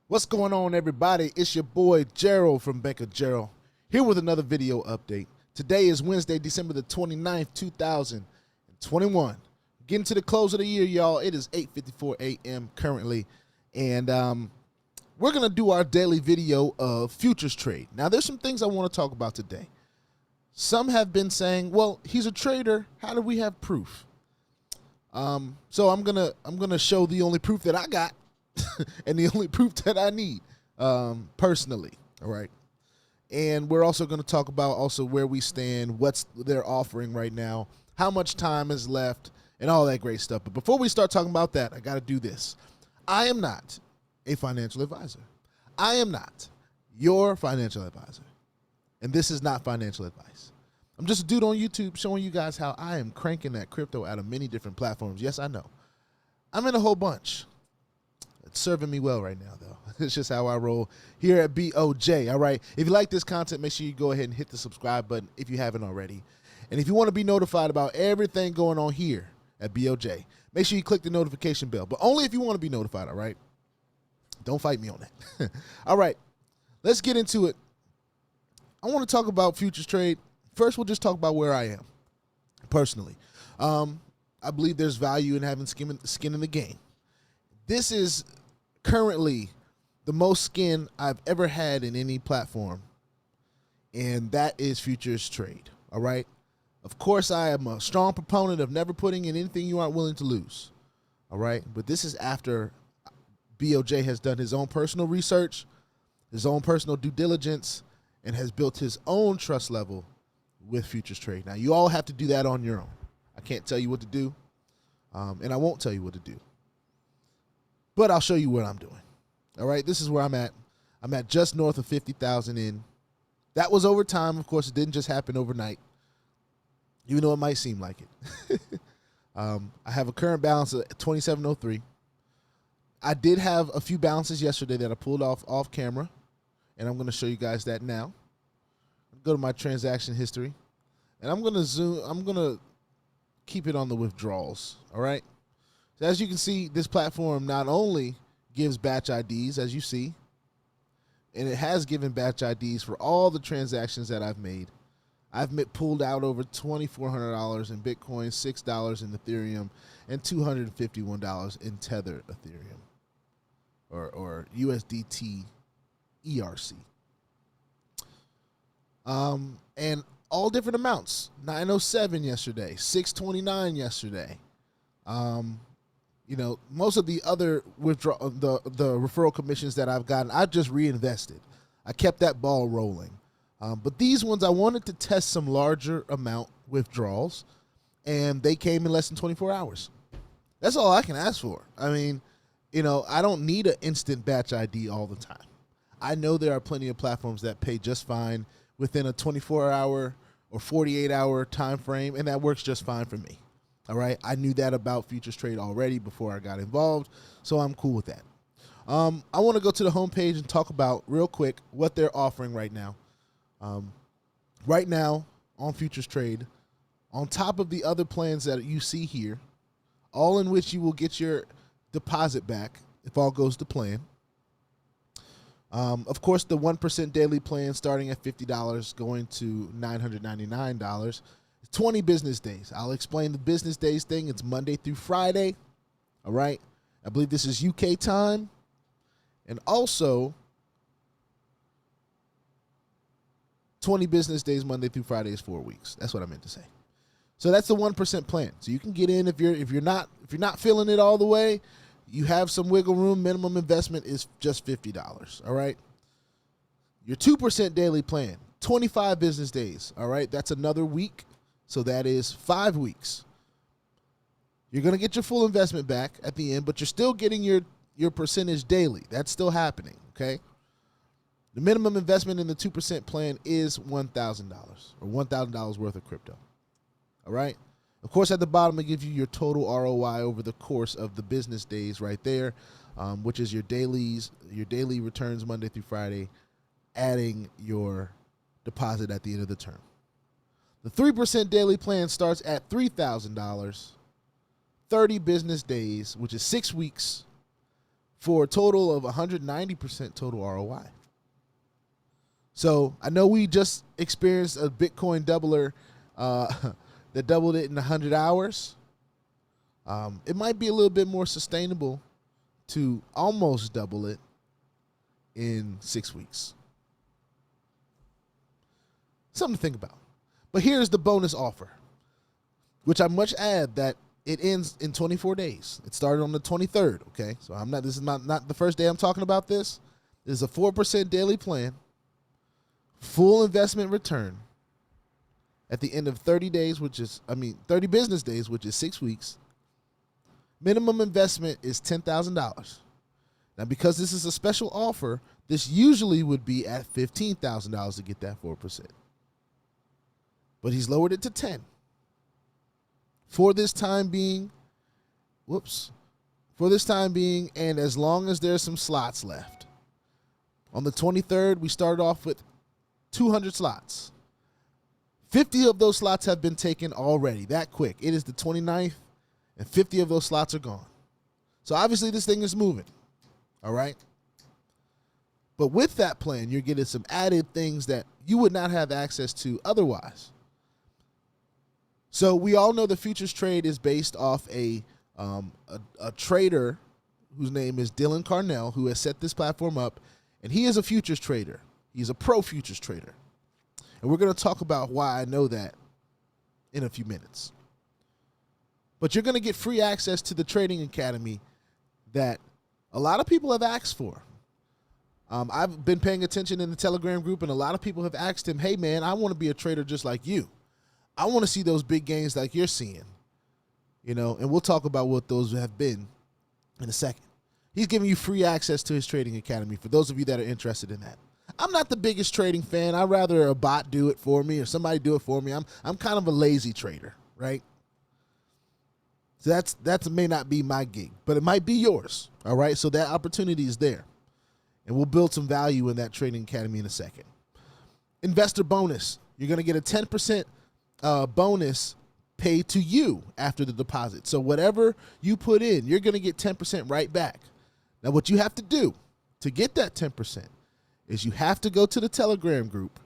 What's going on, everybody? It's your boy Gerald from Banker Gerald here with another video update. Today is Wednesday, December the 29th, 2021. Getting to the close of the year, y'all. It is 8:54 a.m. currently, and we're going to do our daily video of Futurestrade. Now, there's some things I want to talk about today. Some have been saying, well, he's a trader. How do we have proof? So I'm gonna show the only proof that I got and the only proof that I need personally. All right. And we're also going to talk about also where we stand, what's they're offering right now, how much time is left, and all that great stuff. But before we start talking about that, I got to do this. I am not a financial advisor. I am not your financial advisor. And this is not financial advice. I'm just a dude on YouTube showing you guys how I am cranking that crypto out of many different platforms. Yes, I know. I'm in a whole bunch. It's serving me well right now, though. It's just how I roll here at BOJ, all right? If you like this content, make sure you go ahead and hit the subscribe button if you haven't already. And if you want to be notified about everything going on here at BOJ, make sure you click the notification bell. But only if you want to be notified, all right? Don't fight me on that. All right, let's get into it. I want to talk about Futurestrade. First, we'll just talk about where I am personally. I believe there's value in having skin in the game. This is currently the most skin I've ever had in any platform, and that is Futurestrade, all right? Of course, I am a strong proponent of never putting in anything you aren't willing to lose, all right? But this is after BOJ has done his own personal research, his own personal due diligence, and has built his own trust level with Futurestrade. Now, you all have to do that on your own. I can't tell you what to do, and I won't tell you what to do. But I'll show you what I'm doing. All right, this is where I'm at. I'm at just north of 50,000 in. That was over time. Of course, it didn't just happen overnight, even though it might seem like it. I have a current balance of 2703. I did have a few balances yesterday that I pulled off camera, and I'm going to show you guys that now. Go to my transaction history, and I'm going to keep it on the withdrawals, all right? So as you can see, this platform not only gives batch IDs, as you see, and it has given batch IDs for all the transactions that I've made. I've pulled out over $2,400 in Bitcoin, $6 in Ethereum, and $251 in Tether Ethereum, or USDT ERC. And all different amounts. 907 yesterday, 629 yesterday. You know, most of the other the referral commissions that I've gotten, I've just reinvested. I kept that ball rolling. But these ones, I wanted to test some larger amount withdrawals, and they came in less than 24 hours. That's all I can ask for. I mean, you know, I don't need an instant batch ID all the time. I know there are plenty of platforms that pay just fine within a 24-hour or 48-hour time frame, and that works just fine for me. All right, I knew that about Futurestrade already before I got involved, so I'm cool with that. I want to go to the homepage and talk about real quick what they're offering right now. Right now on Futurestrade, on top of the other plans that you see here, all in which you will get your deposit back if all goes to plan. Of course, the 1% daily plan starting at $50 going to $999. 20 business days. I'll explain the business days thing. It's Monday through Friday. All right. I believe this is UK time. And also 20 business days, Monday through Friday is 4 weeks. That's what I meant to say. So that's the 1% plan. So you can get in if you're not feeling it all the way. You have some wiggle room. Minimum investment is just $50. All right. Your 2% daily plan, 25 business days. All right. That's another week. So that is 5 weeks. You're going to get your full investment back at the end, but you're still getting your percentage daily. That's still happening, okay? The minimum investment in the 2% plan is $1,000 or $1,000 worth of crypto, all right? Of course, at the bottom, it gives you your total ROI over the course of the business days right there, which is your daily returns Monday through Friday, adding your deposit at the end of the term. The 3% daily plan starts at $3,000, 30 business days, which is 6 weeks, for a total of 190% total ROI. So I know we just experienced a Bitcoin doubler that doubled it in 100 hours. It might be a little bit more sustainable to almost double it in 6 weeks. Something to think about. But here's the bonus offer, which I must add that it ends in 24 days. It started on the 23rd, okay? So this is not the first day I'm talking about this. This is a 4% daily plan, full investment return at the end of 30 days, 30 business days, which is 6 weeks. Minimum investment is $10,000. Now, because this is a special offer, this usually would be at $15,000 to get that 4%. But he's lowered it to 10. For this time being, and as long as there's some slots left. On the 23rd, we started off with 200 slots. 50 of those slots have been taken already, that quick. It is the 29th, and 50 of those slots are gone. So obviously this thing is moving, all right? But with that plan, you're getting some added things that you would not have access to otherwise. So we all know the Futurestrade is based off a trader whose name is Dylan Carnell, who has set this platform up, and he is a futures trader. He's a pro futures trader. And we're going to talk about why I know that in a few minutes. But you're going to get free access to the Trading Academy that a lot of people have asked for. I've been paying attention in the Telegram group, and a lot of people have asked him, hey, man, I want to be a trader just like you. I want to see those big gains like you're seeing, and we'll talk about what those have been in a second. He's giving you free access to his Trading Academy for those of you that are interested in that. I'm not the biggest trading fan. I'd rather a bot do it for me or somebody do it for me. I'm kind of a lazy trader, right? So that may not be my gig, but it might be yours, all right? So that opportunity is there, and we'll build some value in that Trading Academy in a second. Investor bonus. You're going to get a 10% bonus paid to you after the deposit. So whatever you put in, you're going to get 10% right back. Now, what you have to do to get that 10% is you have to go to the Telegram group.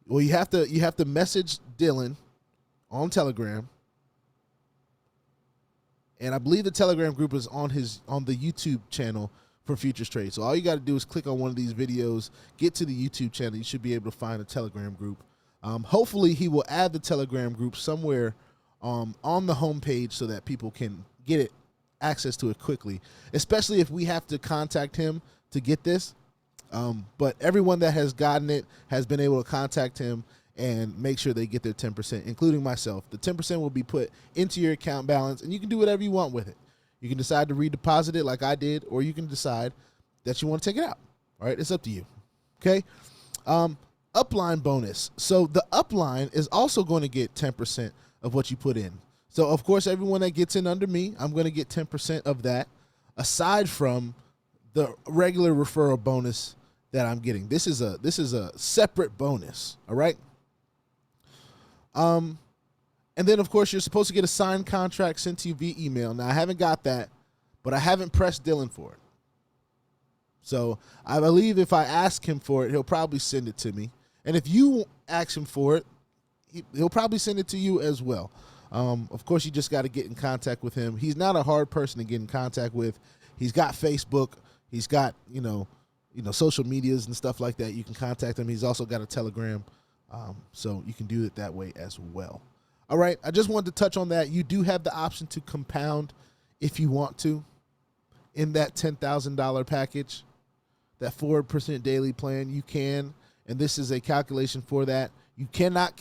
Well, you have to message Dylan on Telegram. And I believe the Telegram group is on the YouTube channel for Futurestrade. So all you got to do is click on one of these videos, get to the YouTube channel. You should be able to find a Telegram group. Hopefully he will add the Telegram group somewhere on the homepage so that people can get access to it quickly, especially if we have to contact him to get this. But everyone that has gotten it has been able to contact him and make sure they get their 10%, including myself. The 10% will be put into your account balance, and you can do whatever you want with it. You can decide to redeposit it like I did, or you can decide that you want to take it out. All right, it's up to you. Okay? Upline bonus. So the upline is also going to get 10% of what you put in. So, of course, everyone that gets in under me, I'm going to get 10% of that, aside from the regular referral bonus that I'm getting. This is a separate bonus, all right? And then, of course, you're supposed to get a signed contract sent to you via email. Now, I haven't got that, but I haven't pressed Dylan for it. So I believe if I ask him for it, he'll probably send it to me. And if you ask him for it, he'll probably send it to you as well. Of course, you just got to get in contact with him. He's not a hard person to get in contact with. He's got Facebook. He's got, social medias and stuff like that. You can contact him. He's also got a Telegram. So you can do it that way as well. All right. I just wanted to touch on that. You do have the option to compound if you want to in that $10,000 package, that 4% daily plan. You can. And this is a calculation for that. You cannot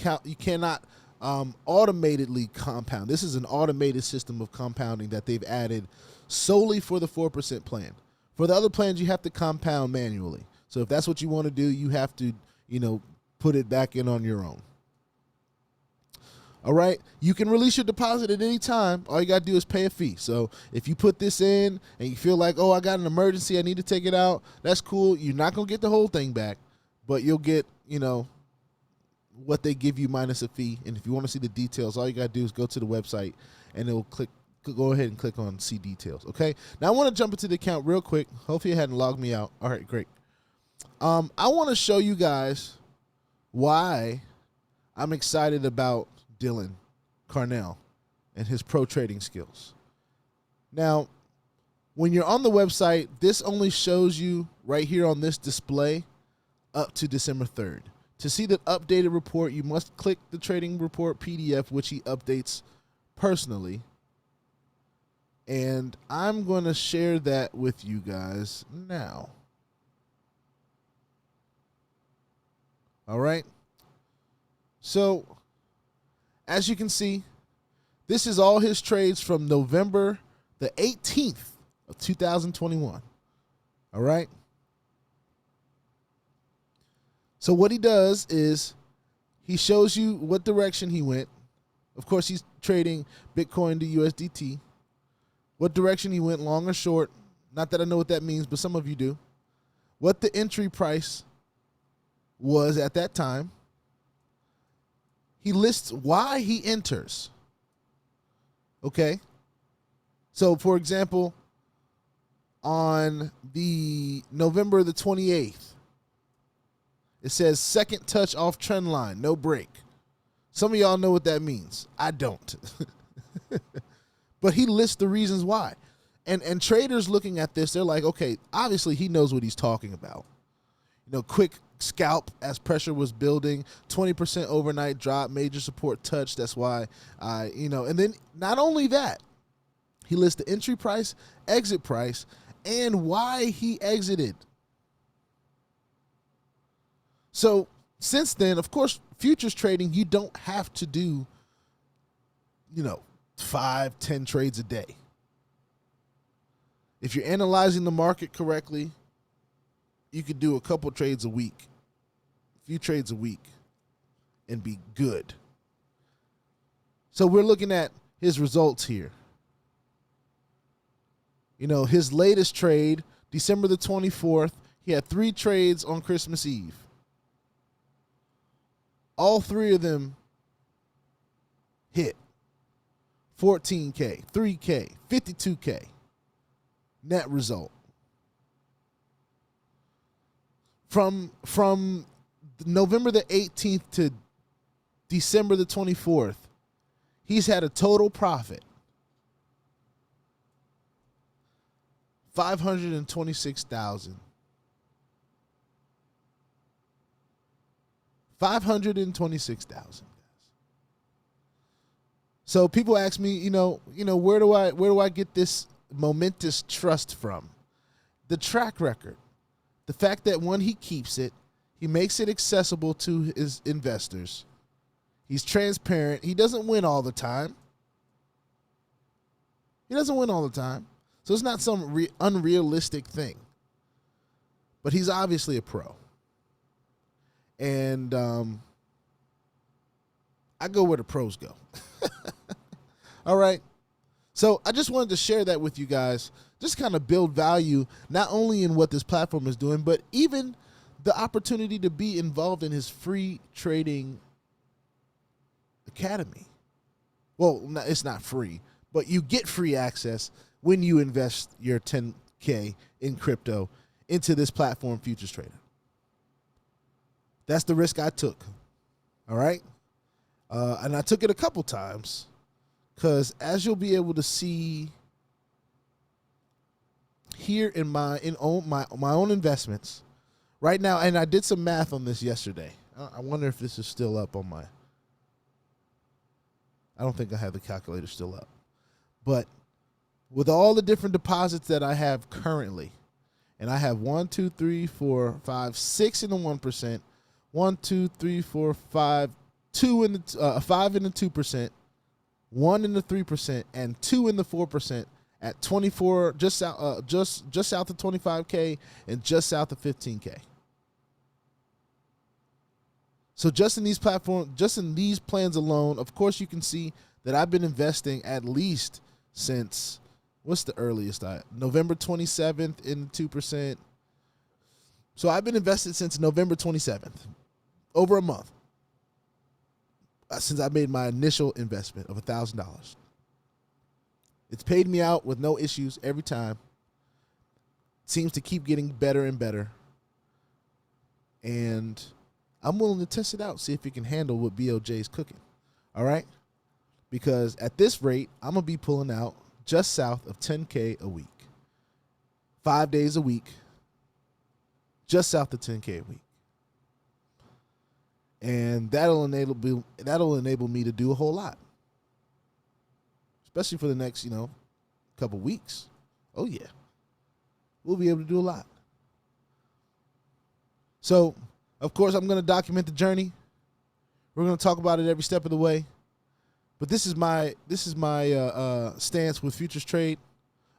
automatedly compound. This is an automated system of compounding that they've added solely for the 4% plan. For the other plans, you have to compound manually. So if that's what you want to do, you have to, put it back in on your own. All right. You can release your deposit at any time. All you got to do is pay a fee. So if you put this in and you feel like, oh, I got an emergency, I need to take it out, that's cool. You're not going to get the whole thing back, but you'll get, what they give you minus a fee. And if you want to see the details, all you got to do is go to the website and it will click go ahead and click on see details. Okay. Now I want to jump into the account real quick. Hopefully it hadn't logged me out. All right, great. I want to show you guys why I'm excited about Dylan Carnell and his pro trading skills. Now, when you're on the website, this only shows you right here on this display up to December 3rd. To see the updated report, you must click the trading report PDF, which he updates personally. And I'm going to share that with you guys now. All right. So, as you can see, this is all his trades from November the 18th of 2021. All right. So what he does is he shows you what direction he went. Of course, he's trading Bitcoin to USDT. What direction he went, long or short. Not that I know what that means, but some of you do. What the entry price was at that time. He lists why he enters. Okay. So, for example, on the November the 28th, it says second touch off trend line, no break. Some of y'all know what that means. I don't. But he lists the reasons why. And traders looking at this, they're like, okay, obviously he knows what he's talking about. You know, quick scalp as pressure was building, 20% overnight drop, major support touch. That's why and then not only that, he lists the entry price, exit price, and why he exited. So since then, of course, futures trading, you don't have to do, 5-10 trades a day. If you're analyzing the market correctly, you could do a couple trades a week, a few trades a week, and be good. So we're looking at his results here. His latest trade, December the 24th, he had 3 trades on Christmas Eve. All 3 of them hit. 14K, 3K, 52K. Net result. From November the 18th to December the 24th, he's had a total profit $526,000. $526,000. So people ask me, where do I get this momentous trust from? The track record. The fact that when he keeps it, he makes it accessible to his investors. He's transparent. He doesn't win all the time. So it's not some unrealistic thing. But he's obviously a pro. And I go where the pros go. All right. So I just wanted to share that with you guys. Just kind of build value, not only in what this platform is doing, but even the opportunity to be involved in his free trading academy. Well, it's not free, but you get free access when you invest your 10K in crypto into this platform, Futurestrade. That's the risk I took. All right. And I took it a couple times because, as you'll be able to see here in my own investments right now, and I did some math on this yesterday. I wonder if this is still up on my. I don't think I have the calculator still up, but with all the different deposits that I have currently, and I have 1, 2, 3, 4, 5, 6 in the 1%, 1, 2, 3, 4, 5, 2 in the 5 in the 2%, 1 in the 3%, and 2 in the 4% at 24, just south of 25K and just south of 15K. So just in these platforms, just in these plans alone, of course you can see that I've been investing at least since, what's the earliest? November 27th in 2%. So I've been invested since November 27th, over a month, since I made my initial investment of $1,000. It's paid me out with no issues every time. Seems to keep getting better and better. And I'm willing to test it out, see if it can handle what BOJ is cooking. All right? Because at this rate, I'm going to be pulling out just south of 10K a week. 5 days a week. Just south of 10K a week. And that'll enable me to do a whole lot. Especially for the next, couple weeks. Oh, yeah. We'll be able to do a lot. So, of course, I'm going to document the journey. We're going to talk about it every step of the way. But this is my stance with Futurestrade.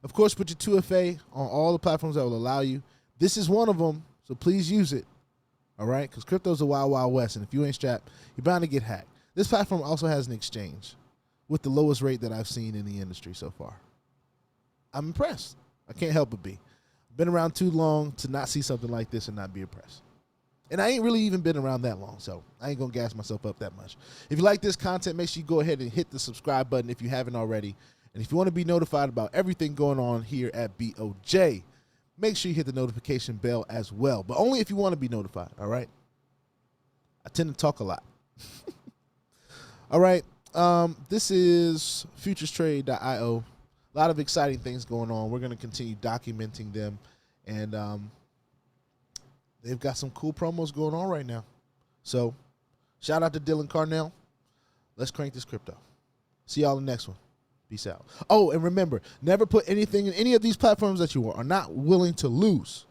Of course, put your 2FA on all the platforms that will allow you. This is one of them, so please use it. All right? Because crypto's a wild, wild west, and if you ain't strapped, you're bound to get hacked. This platform also has an exchange with the lowest rate that I've seen in the industry so far. I'm impressed. I can't help but be. Been around too long to not see something like this and not be impressed. And I ain't really even been around that long, so I ain't going to gas myself up that much. If you like this content, make sure you go ahead and hit the subscribe button if you haven't already. And if you want to be notified about everything going on here at BOJ, make sure you hit the notification bell as well. But only if you want to be notified, all right? I tend to talk a lot. All right. This is Futurestrade.io. A lot of exciting things going on. We're going to continue documenting them. And they've got some cool promos going on right now. So, shout out to Dylan Carnell. Let's crank this crypto. See y'all in the next one. Peace out. Oh, and remember, never put anything in any of these platforms that you are not willing to lose.